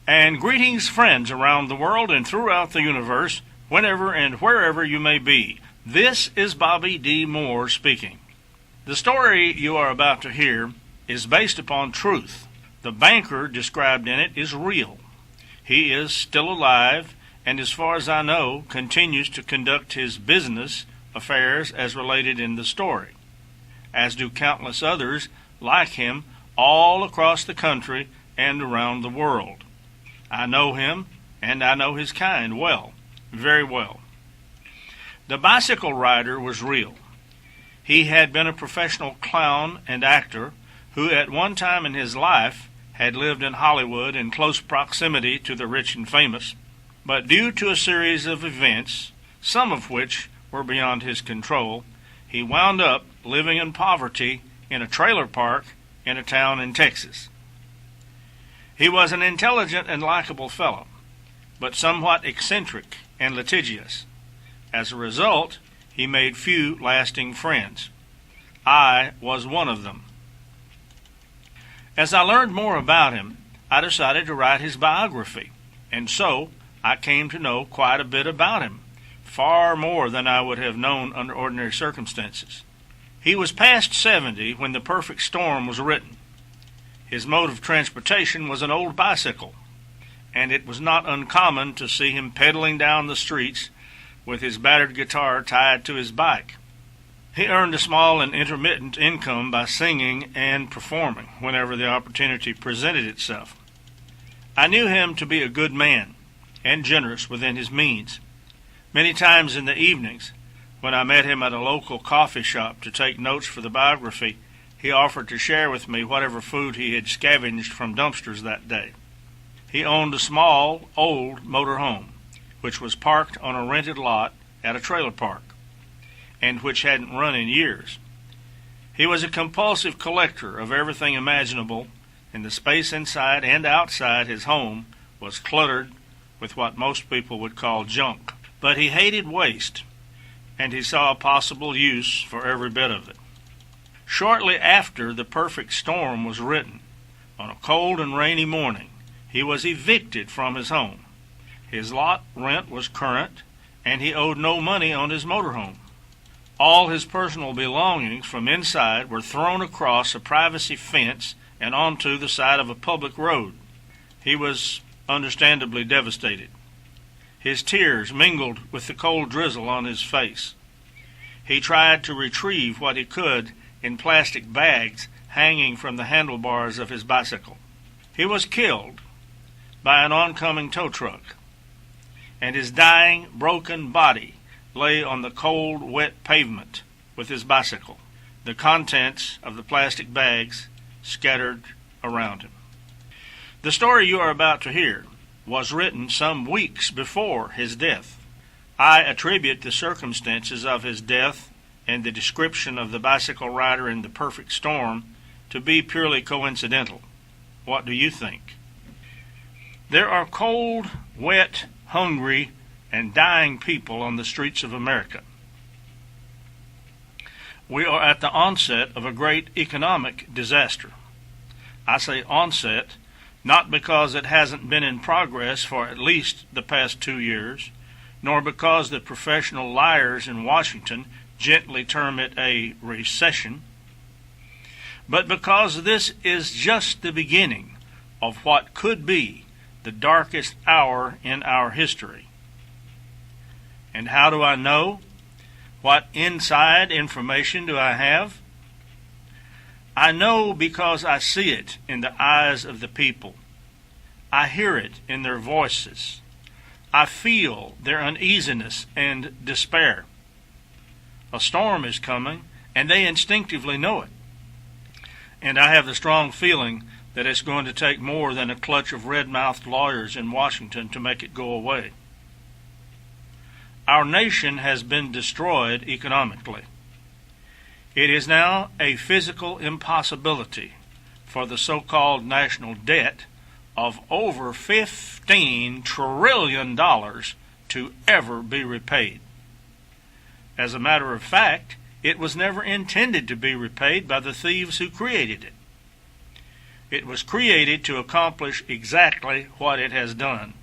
And greetings, friends around the world and throughout the universe, whenever and wherever you may be. This is Bobby D. Moore speaking. The story you are about to hear is based upon truth. The banker described in it is real. He is still alive, and as far as I know, continues to conduct his business affairs as related in the story, as do countless others like him all across the country and around the world. I know him, and I know his kind well, very well. The bicycle rider was real. He had been a professional clown and actor who at one time in his life had lived in Hollywood in close proximity to the rich and famous, but due to a series of events, some of which were beyond his control, he wound up living in poverty in a trailer park in a town in Texas. He was an intelligent and likable fellow, but somewhat eccentric and litigious. As a result, he made few lasting friends. I was one of them. As I learned more about him, I decided to write his biography, and so I came to know quite a bit about him, far more than I would have known under ordinary circumstances. He was past 70 when The Perfect Storm was written. His mode of transportation was an old bicycle, and it was not uncommon to see him pedaling down the streets with his battered guitar tied to his bike. He earned a small and intermittent income by singing and performing whenever the opportunity presented itself. I knew him to be a good man and generous within his means. Many times in the evenings, when I met him at a local coffee shop to take notes for the biography, he offered to share with me whatever food he had scavenged from dumpsters that day. He owned a small, old motor home, which was parked on a rented lot at a trailer park, and which hadn't run in years. He was a compulsive collector of everything imaginable, and the space inside and outside his home was cluttered with what most people would call junk. But he hated waste, and he saw a possible use for every bit of it. Shortly after The Perfect Storm was written, on a cold and rainy morning, he was evicted from his home. His lot rent was current, and he owed no money on his motorhome. All his personal belongings from inside were thrown across a privacy fence and onto the side of a public road. He was understandably devastated. His tears mingled with the cold drizzle on his face. He tried to retrieve what he could in plastic bags hanging from the handlebars of his bicycle. He was killed by an oncoming tow truck, and his dying, broken body lay on the cold, wet pavement with his bicycle, the contents of the plastic bags scattered around him. The story you are about to hear was written some weeks before his death. I attribute the circumstances of his death and the description of the bicycle rider in The Perfect Storm to be purely coincidental. What do you think? There are cold, wet, hungry, and dying people on the streets of America. We are at the onset of a great economic disaster. I say onset not because it hasn't been in progress for at least the past 2 years, nor because the professional liars in Washington gently term it a recession, but because this is just the beginning of what could be the darkest hour in our history. And how do I know? What inside information do I have? I know because I see it in the eyes of the people. I hear it in their voices. I feel their uneasiness and despair. A storm is coming, and they instinctively know it. And I have the strong feeling that it's going to take more than a clutch of red-mouthed lawyers in Washington to make it go away. Our nation has been destroyed economically. It is now a physical impossibility for the so-called national debt of over $15 trillion to ever be repaid. As a matter of fact, it was never intended to be repaid by the thieves who created it. It was created to accomplish exactly what it has done,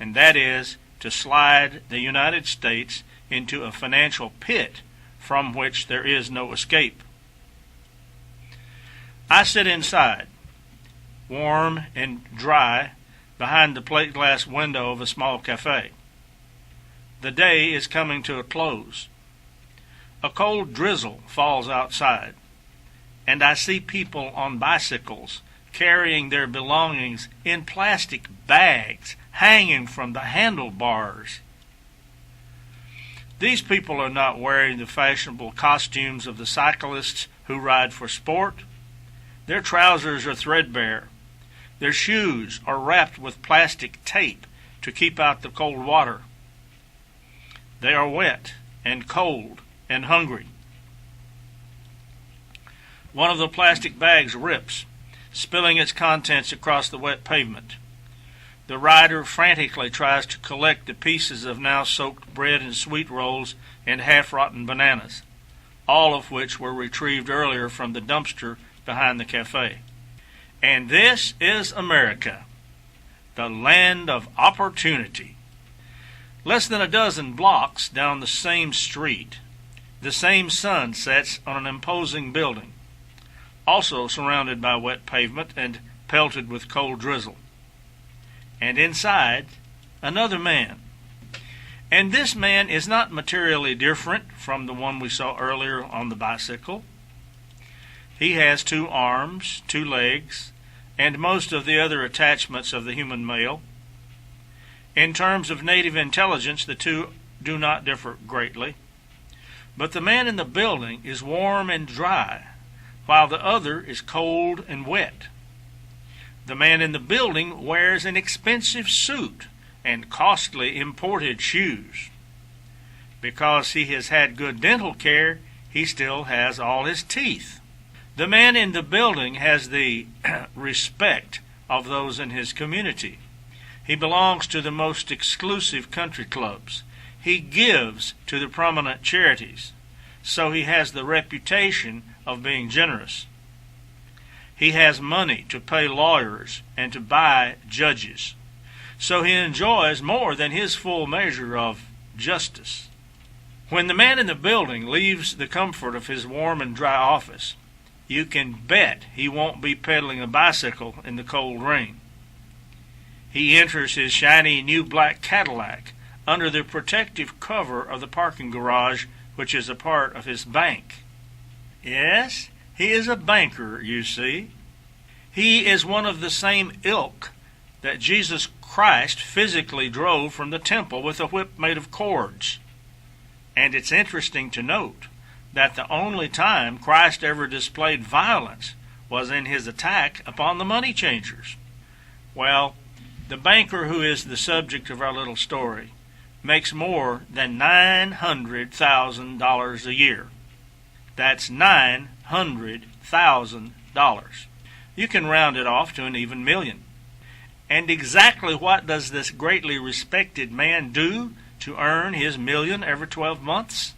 and that is to slide the United States into a financial pit from which there is no escape. I sit inside, warm and dry, behind the plate glass window of a small cafe. The day is coming to a close. A cold drizzle falls outside, and I see people on bicycles carrying their belongings in plastic bags hanging from the handlebars. These people are not wearing the fashionable costumes of the cyclists who ride for sport. Their trousers are threadbare. Their shoes are wrapped with plastic tape to keep out the cold water. They are wet and cold and hungry. One of the plastic bags rips, spilling its contents across the wet pavement. The rider frantically tries to collect the pieces of now soaked bread and sweet rolls and half-rotten bananas, all of which were retrieved earlier from the dumpster behind the cafe. And this is America, the land of opportunity. Less than a dozen blocks down the same street, the same sun sets on an imposing building, also surrounded by wet pavement and pelted with cold drizzle. And inside, another man. And this man is not materially different from the one we saw earlier on the bicycle. He has 2 arms, 2 legs, and most of the other attachments of the human male. In terms of native intelligence, the two do not differ greatly. But the man in the building is warm and dry, while the other is cold and wet. The man in the building wears an expensive suit and costly imported shoes. Because he has had good dental care, he still has all his teeth. The man in the building has the respect of those in his community. He belongs to the most exclusive country clubs. He gives to the prominent charities, so he has the reputation of being generous. He has money to pay lawyers and to buy judges, so he enjoys more than his full measure of justice. When the man in the building leaves the comfort of his warm and dry office, you can bet he won't be pedaling a bicycle in the cold rain. He enters his shiny new black Cadillac under the protective cover of the parking garage, which is a part of his bank. Yes, he is a banker, you see. He is one of the same ilk that Jesus Christ physically drove from the temple with a whip made of cords. And it's interesting to note that the only time Christ ever displayed violence was in his attack upon the money changers. Well, the banker who is the subject of our little story makes more than $900,000 a year. That's $900,000. You can round it off to an even million. And exactly what does this greatly respected man do to earn his million every 12 months?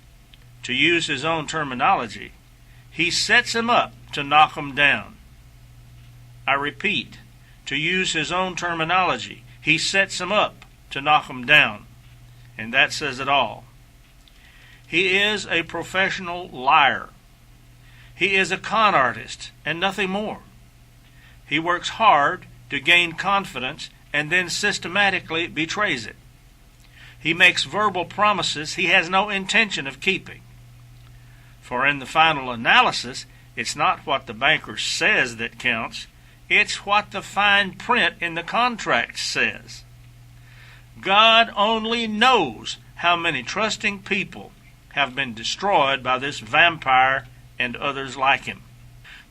To use his own terminology, he sets him up to knock him down. I repeat, to use his own terminology, he sets him up to knock him down. And that says it all. He is a professional liar. He is a con artist and nothing more. He works hard to gain confidence and then systematically betrays it. He makes verbal promises he has no intention of keeping. For in the final analysis, it's not what the banker says that counts, it's what the fine print in the contract says. God only knows how many trusting people have been destroyed by this vampire and others like him.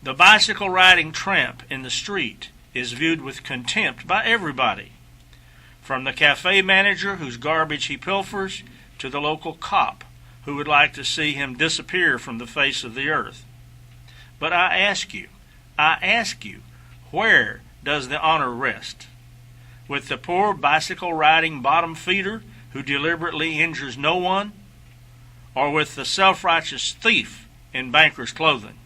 The bicycle-riding tramp in the street is viewed with contempt by everybody, from the cafe manager whose garbage he pilfers to the local cop who would like to see him disappear from the face of the earth. But I ask you, where does the honor rest? With the poor bicycle-riding bottom feeder who deliberately injures no one, or with the self-righteous thief in banker's clothing?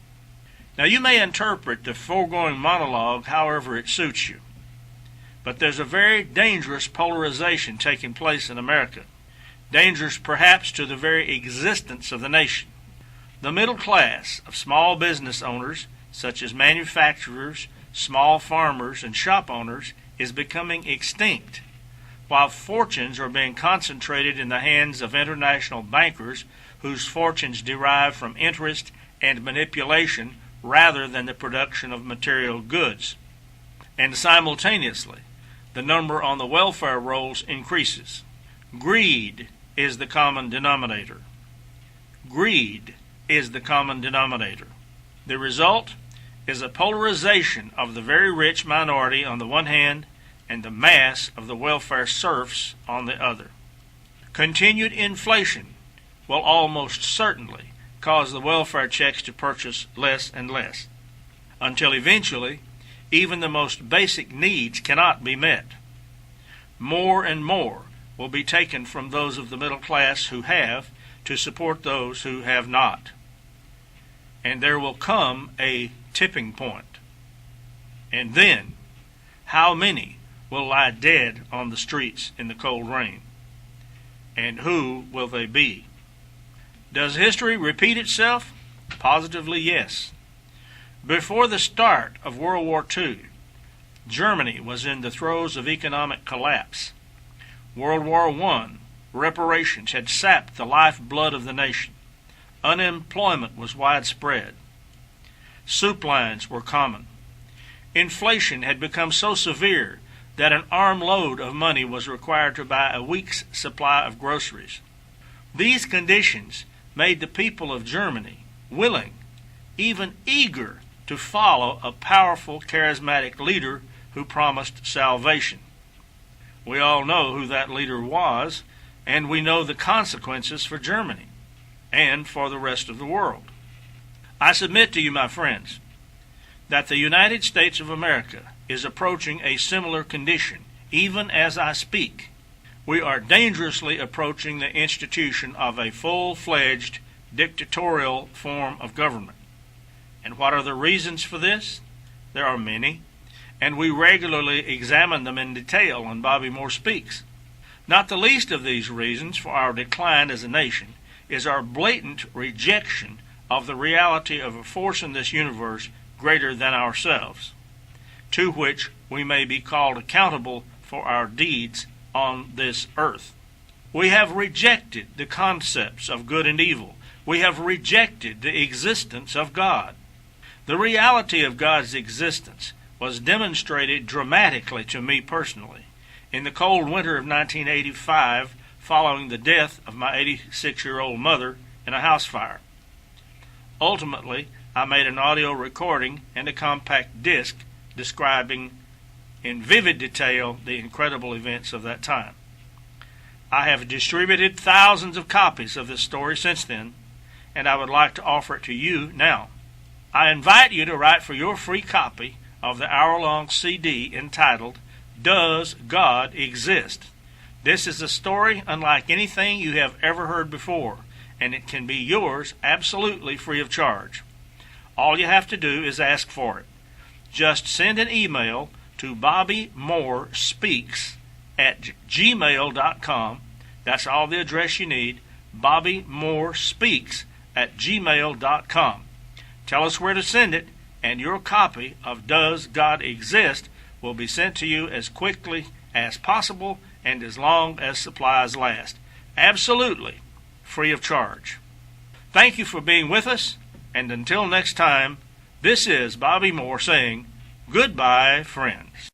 Now, you may interpret the foregoing monologue however it suits you, but there's a very dangerous polarization taking place in America, dangerous perhaps to the very existence of the nation. The middle class of small business owners, such as manufacturers, small farmers, and shop owners, is becoming extinct, while fortunes are being concentrated in the hands of international bankers whose fortunes derive from interest and manipulation rather than the production of material goods. And simultaneously, the number on the welfare rolls increases. Greed is the common denominator. Greed is the common denominator. The result is a polarization of the very rich minority on the one hand and the mass of the welfare serfs on the other. Continued inflation will almost certainly cause the welfare checks to purchase less and less, until eventually even the most basic needs cannot be met. More and more will be taken from those of the middle class who have to support those who have not. And there will come a tipping point. And then, how many will lie dead on the streets in the cold rain? And who will they be? Does history repeat itself? Positively, yes. Before the start of World War II, Germany was in the throes of economic collapse. World War I, reparations had sapped the lifeblood of the nation. Unemployment was widespread. Soup lines were common. Inflation had become so severe that an armload of money was required to buy a week's supply of groceries. These conditions made the people of Germany willing, even eager, to follow a powerful, charismatic leader who promised salvation. We all know who that leader was, and we know the consequences for Germany and for the rest of the world. I submit to you, my friends, that the United States of America is approaching a similar condition, even as I speak. We are dangerously approaching the institution of a full-fledged dictatorial form of government. And what are the reasons for this? There are many, and we regularly examine them in detail on Bobby Moore Speaks. Not the least of these reasons for our decline as a nation is our blatant rejection of the reality of a force in this universe greater than ourselves, to which we may be called accountable for our deeds on this earth. We have rejected the concepts of good and evil. We have rejected the existence of God. The reality of God's existence was demonstrated dramatically to me personally in the cold winter of 1985 following the death of my 86-year-old mother in a house fire. Ultimately, I made an audio recording and a compact disc describing in vivid detail the incredible events of that time. I have distributed thousands of copies of this story since then, and I would like to offer it to you now. I invite you to write for your free copy of the hour-long CD entitled, Does God Exist? This is a story unlike anything you have ever heard before, and it can be yours absolutely free of charge. All you have to do is ask for it. Just send an email to bobbymoorespeaks@gmail.com. That's all the address you need, bobbymoorespeaks@gmail.com. Tell us where to send it, and your copy of Does God Exist will be sent to you as quickly as possible and as long as supplies last. Absolutely free of charge. Thank you for being with us, and until next time, this is Bobby Moore saying, goodbye, friends.